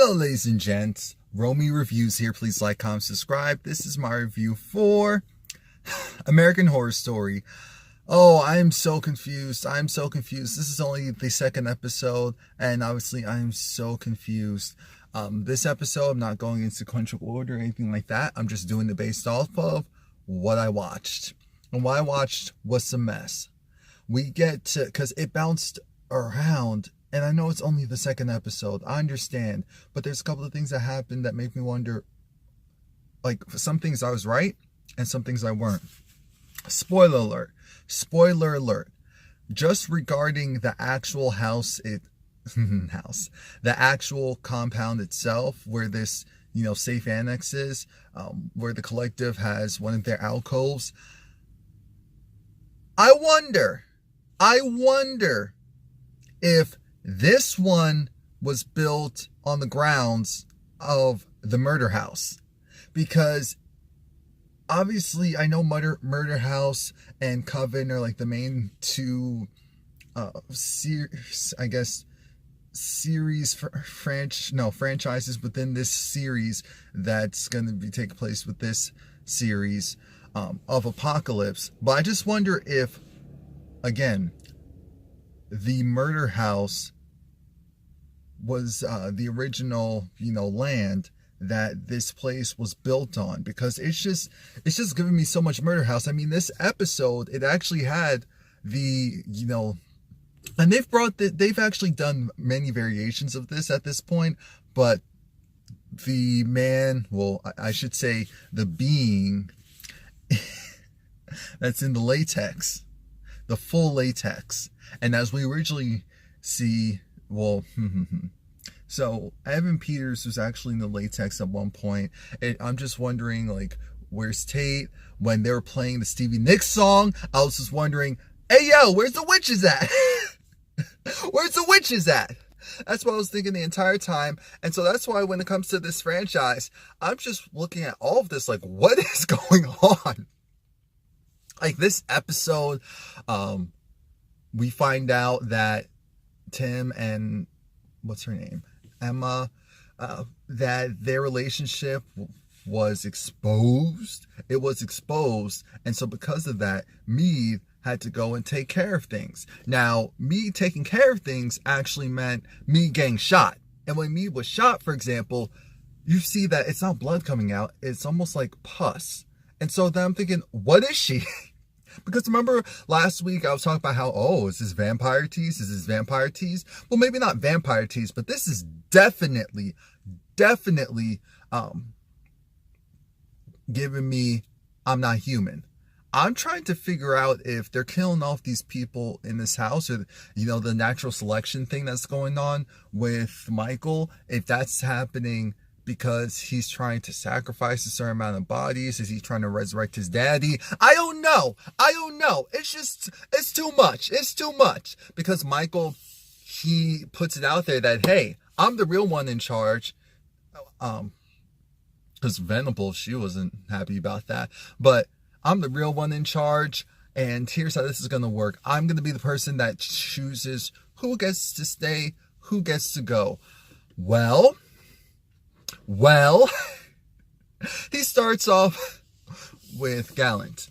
Hello ladies and gents, Romie Reviews here. Please like, comment, subscribe. This is my review for American Horror Story. Oh, I'm so confused. This is only the second episode, and obviously I'm so confused. This episode, I'm not going in sequential order or anything like that. I'm just doing it based off of what I watched. And what I watched was a mess. We get to, because it bounced around, and I know it's only the second episode. I understand. But there's a couple of things that happened that make me wonder, like, some things I was right and some things I weren't. Spoiler alert. Spoiler alert. Just regarding the actual house, the actual compound itself, where this, safe annex is, where the collective has one of their alcoves. I wonder if this one was built on the grounds of the murder house, because obviously I know Murder House and Coven are like the main two franchises within this series that's going to be taking place with this series of Apocalypse. But I just wonder if, again, the murder house was the original, land that this place was built on, because it's just giving me so much Murder House. I mean, this episode, it actually had the, and they've actually done many variations of this at this point, but the man, well, I should say the being that's in the latex, the full latex. And as we originally see, well, so Evan Peters was actually in the latex at one point. And I'm just wondering, like, where's Tate? When they were playing the Stevie Nicks song, I was just wondering, hey, yo, where's the witches at? Where's the witches at? That's what I was thinking the entire time. And so that's why when it comes to this franchise, I'm just looking at all of this, like, what is going on? Like, this episode, we find out that Tim and, what's her name? Emma, that their relationship was exposed. It was exposed. And so because of that, Meade had to go and take care of things. Now, Meade taking care of things actually meant Meade getting shot. And when Meade was shot, for example, you see that it's not blood coming out. It's almost like pus. And so then I'm thinking, what is she? Because remember last week I was talking about how, is this vampire tease? Is this vampire tease? Well, maybe not vampire tease, but this is definitely giving me I'm not human. I'm trying to figure out if they're killing off these people in this house, or, the natural selection thing that's going on with Michael, if that's happening because he's trying to sacrifice a certain amount of bodies. Is he trying to resurrect his daddy? I don't know. It's too much. It's too much. Because Michael, he puts it out there that, hey, I'm the real one in charge. Because Venable, she wasn't happy about that. But I'm the real one in charge. And here's how this is going to work. I'm going to be the person that chooses who gets to stay, who gets to go. Well, he starts off with Gallant.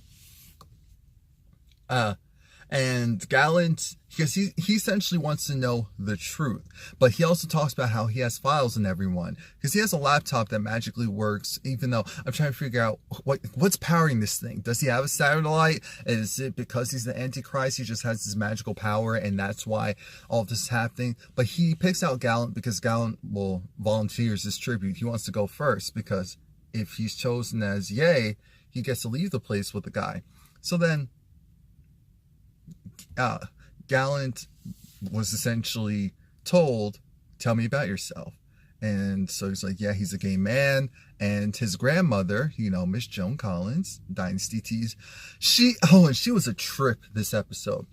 And Gallant, because he essentially wants to know the truth. But he also talks about how he has files in everyone. Because he has a laptop that magically works, even though I'm trying to figure out what's powering this thing. Does he have a satellite? Is it because he's the Antichrist, he just has this magical power, and that's why all of this is happening? But he picks out Gallant because Gallant volunteers this tribute. He wants to go first, because if he's chosen as Yay, he gets to leave the place with the guy. So then Gallant was essentially told, tell me about yourself. And so he's like, yeah, he's a gay man. And his grandmother, Miss Joan Collins, Dynasty Tease, she was a trip this episode.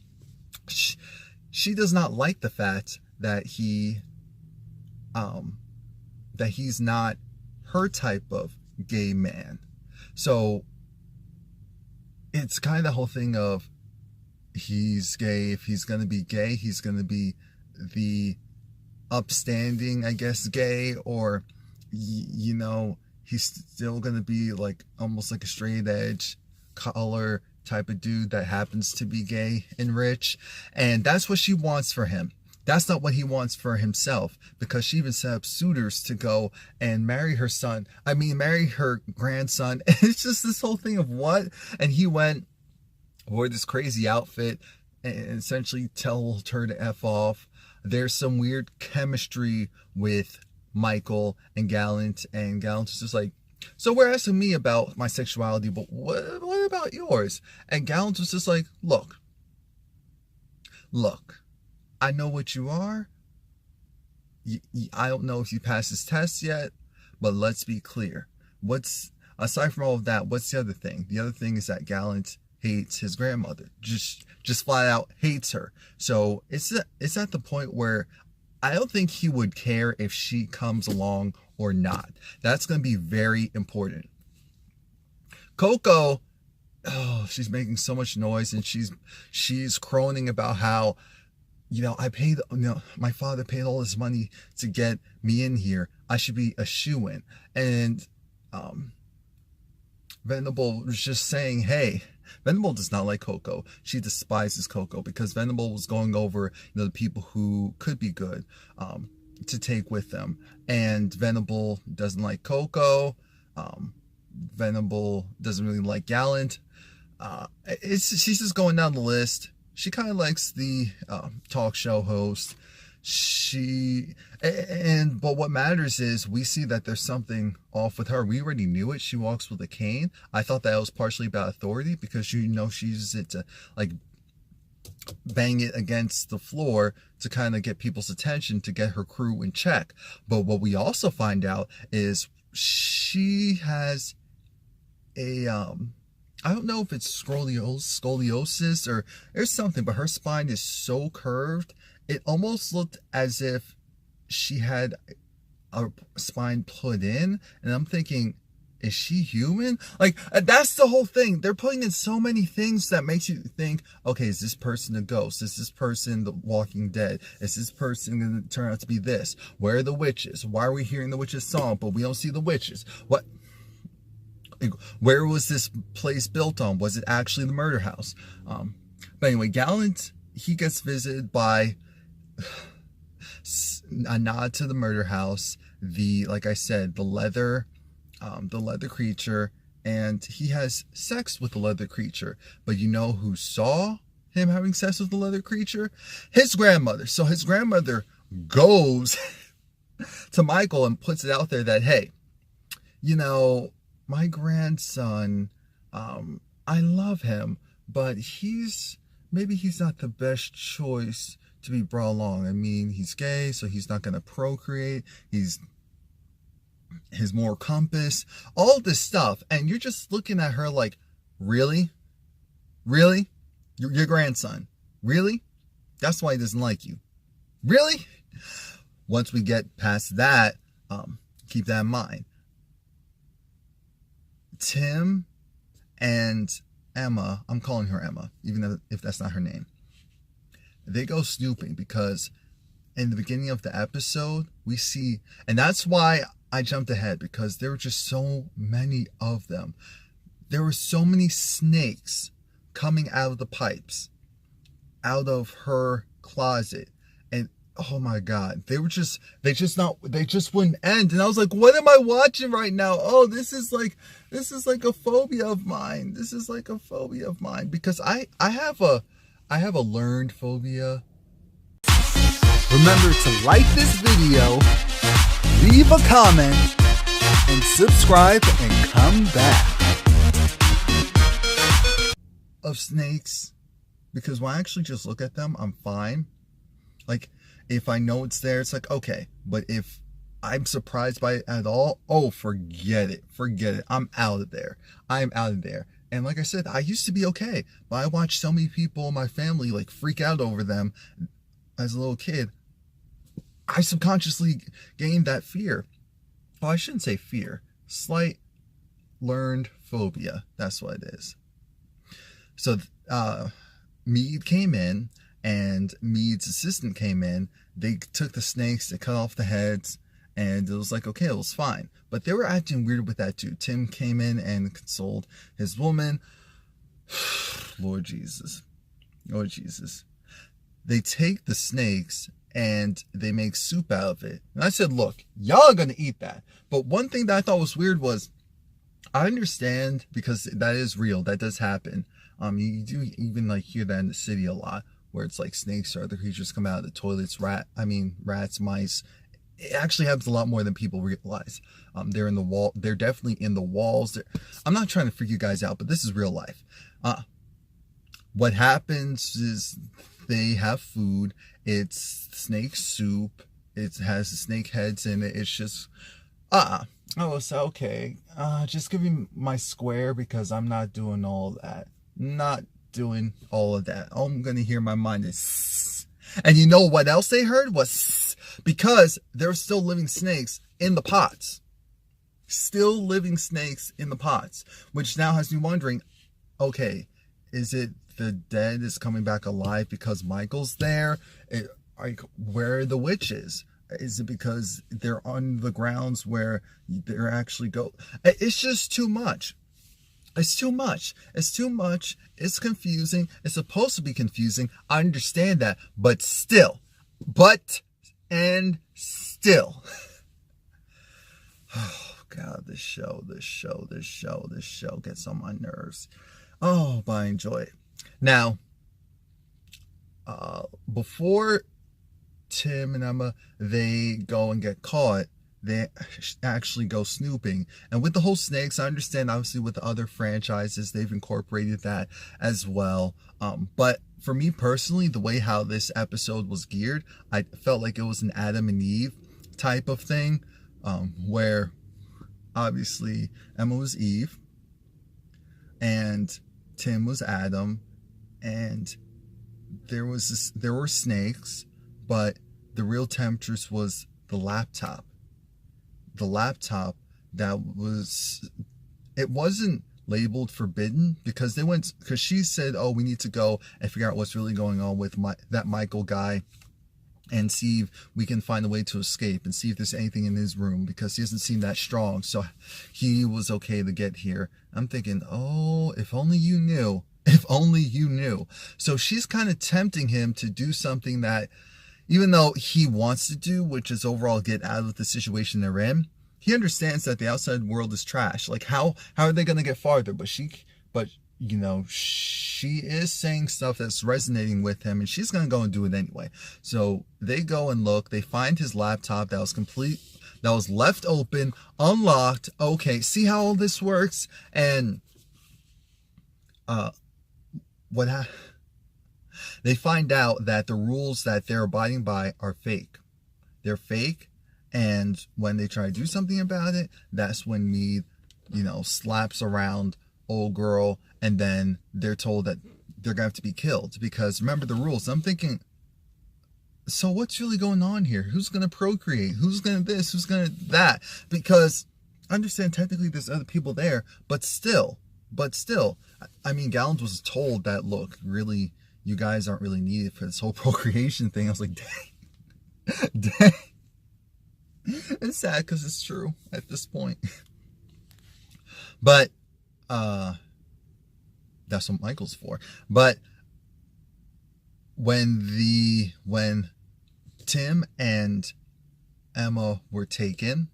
She does not like the fact that he's not her type of gay man. So it's kind of the whole thing of, he's gay. If he's going to be gay, he's going to be the upstanding, I guess, gay, or you know, he's still gonna be like almost like a straight edge collar type of dude that happens to be gay and rich. And that's what she wants for him. That's not what he wants for himself, because she even set up suitors to go and marry her son. I mean, marry her grandson. It's just this whole thing of what? And he went, wore this crazy outfit and essentially told her to F off. There's some weird chemistry with Michael and Gallant is just like, so we're asking me about my sexuality, but what about yours? And Gallant was just like, look, I know what you are. I don't know if you passed this test yet, but let's be clear. Aside from all of that, what's the other thing? The other thing is that Gallant hates his grandmother. Just flat out hates her. So it's at the point where I don't think he would care if she comes along or not. That's going to be very important. Coco, oh, she's making so much noise, and she's croning about how, you know, my father paid all this money to get me in here. I should be a shoo-in. And Venable was just saying, hey, Venable does not like Coco. She despises Coco because Venable was going over, you know, the people who could be good to take with them. And Venable doesn't like Coco. Venable doesn't really like Gallant. She's just going down the list. She kind of likes the talk show host. But what matters is we see that there's something off with her. We already knew it. She walks with a cane. I thought that was partially about authority, because you know she uses it to like bang it against the floor to kind of get people's attention, to get her crew in check. But what we also find out is she has a I don't know if it's scoliosis or there's something, but her spine is so curved. It almost looked as if she had a spine put in. And I'm thinking, is she human? Like, that's the whole thing. They're putting in so many things that makes you think, okay, is this person a ghost? Is this person the Walking Dead? Is this person going to turn out to be this? Where are the witches? Why are we hearing the witches' song, but we don't see the witches? What? Where was this place built on? Was it actually the murder house? But anyway, Gallant, he gets visited by a nod to the murder house, like I said, the leather creature, and he has sex with the leather creature. But you know who saw him having sex with the leather creature? His grandmother. So his grandmother goes to Michael and puts it out there that, hey, you know, my grandson, I love him, but maybe he's not the best choice to be brought along. I mean, he's gay, so he's not going to procreate. He's his moral compass, all this stuff. And you're just looking at her like, really? Really? Your grandson? Really? That's why he doesn't like you. Really? Once we get past that, keep that in mind. Tim and Emma, I'm calling her Emma, even if that's not her name, they go snooping, because in the beginning of the episode, we see, and that's why I jumped ahead, because there were just so many of them. There were so many snakes coming out of the pipes, out of her closet, and oh my God, they just wouldn't end. And I was like, what am I watching right now? Oh, this is like a phobia of mine. This is like a phobia of mine, because I have a learned phobia. Remember to like this video, leave a comment, and subscribe and come back. Of snakes, because when I actually just look at them, I'm fine. Like, if I know it's there, it's like, okay. But if I'm surprised by it at all, oh, forget it. I'm out of there. And like I said, I used to be okay, but I watched so many people in my family like freak out over them as a little kid. I subconsciously gained that fear. Well, I shouldn't say fear. Slight learned phobia. That's what it is. So Mead came in, and Mead's assistant came in. They took the snakes, they cut off the heads, and it was like, okay, it was fine. But they were acting weird with that too. Tim came in and consoled his woman. Lord Jesus. Lord Jesus. They take the snakes and they make soup out of it. And I said, look, y'all are going to eat that. But one thing that I thought was weird was, I understand, because that is real. That does happen. You do even like hear that in the city a lot, where it's like snakes or other creatures come out of the toilets, rats, mice. It actually happens a lot more than people realize. They're in the wall. They're definitely in the walls. I'm not trying to freak you guys out, but this is real life. What happens is they have food. It's snake soup. It has the snake heads in it. It's just, I was okay. Just give me my square, because I'm not doing all that. Not doing all of that. All I'm going to hear in my mind is, and you know what else they heard was, because there were still living snakes in the pots. Still living snakes in the pots, which now has me wondering, okay, is it the dead is coming back alive because Michael's there? Where are the witches? Is it because they're on the grounds where they're actually go? It's just too much. It's too much. It's too much. It's confusing. It's supposed to be confusing. I understand that. But still. Oh, God, this show gets on my nerves. Oh, but I enjoy it. Now, before Tim and Emma, they go and get caught, they actually go snooping. And with the whole snakes, I understand, obviously, with the other franchises, they've incorporated that as well. But for me personally, the way how this episode was geared, I felt like it was an Adam and Eve type of thing, where obviously Emma was Eve and Tim was Adam, and there were snakes, but the real temptress was the laptop. The laptop that was, it wasn't labeled forbidden, because she said, oh, we need to go and figure out what's really going on with that Michael guy, and see if we can find a way to escape, and see if there's anything in his room, because he doesn't seem that strong, so he was okay to get here. I'm thinking, oh, if only you knew. If only you knew. So she's kind of tempting him to do something that, even though he wants to do, which is overall get out of the situation they're in, he understands that the outside world is trash. Like, how are they going to get farther? But she is saying stuff that's resonating with him, and she's going to go and do it anyway. So they go and look. They find his laptop that was left open, unlocked. Okay, see how all this works? And they find out that the rules that they're abiding by are fake. They're fake, and when they try to do something about it, that's when Mead, slaps around old girl, and then they're told that they're gonna have to be killed, because remember the rules. I'm thinking, so what's really going on here? Who's gonna procreate? Who's gonna this? Who's gonna that? Because I understand technically there's other people there, but still, I mean, Gallons was told that, look, really, you guys aren't really needed for this whole procreation thing. I was like, dang. It's sad, because it's true at this point. But that's what Michael's for. But when Tim and Emma were taken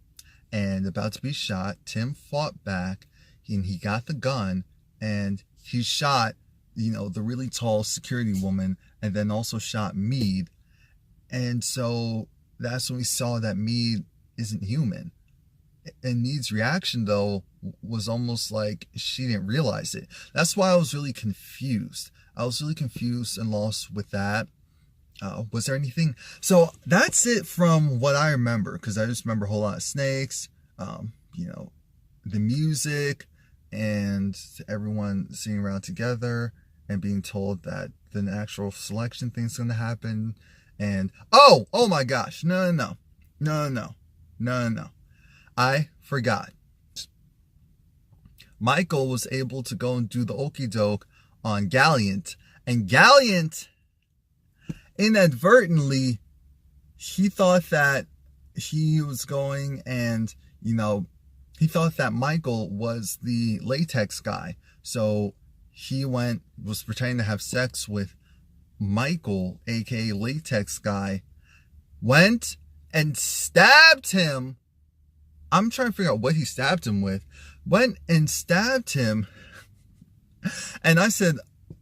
and about to be shot, Tim fought back, and he got the gun, and he shot, the really tall security woman, and then also shot Mead. And so that's when we saw that Mead isn't human. And Mead's reaction, though, was almost like she didn't realize it. That's why I was really confused. I was really confused and lost with that. Was there anything? So that's it from what I remember, because I just remember a whole lot of snakes, the music, and everyone sitting around together and being told that the natural selection thing's going to happen. And oh my gosh, no. I forgot. Michael was able to go and do the okie doke on Gallant, and Gallant inadvertently, he thought that he was going and, he thought that Michael was the latex guy. So he was pretending to have sex with Michael, aka latex guy, went and stabbed him. I'm trying to figure out what he stabbed him with. Went and stabbed him. And I said,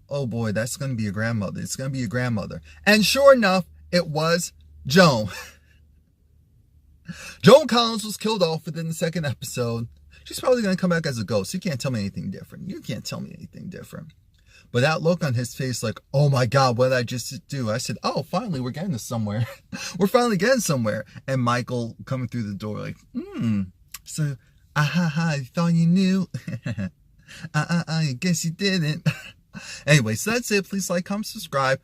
oh boy, that's going to be a grandmother. It's going to be a grandmother. And sure enough, it was Joan. Joan Collins was killed off within the second episode. She's probably going to come back as a ghost. You can't tell me anything different. You can't tell me anything different. But that look on his face like, oh my God, what did I just do? I said, oh, finally, we're getting this somewhere. We're finally getting somewhere. And Michael coming through the door like, so, I thought you knew. I guess you didn't. Anyway, so that's it. Please like, comment, subscribe.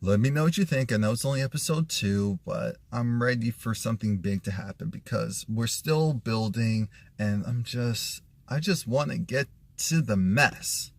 Let me know what you think. I know it's only episode 2, but I'm ready for something big to happen because we're still building and I just want to get to the mess.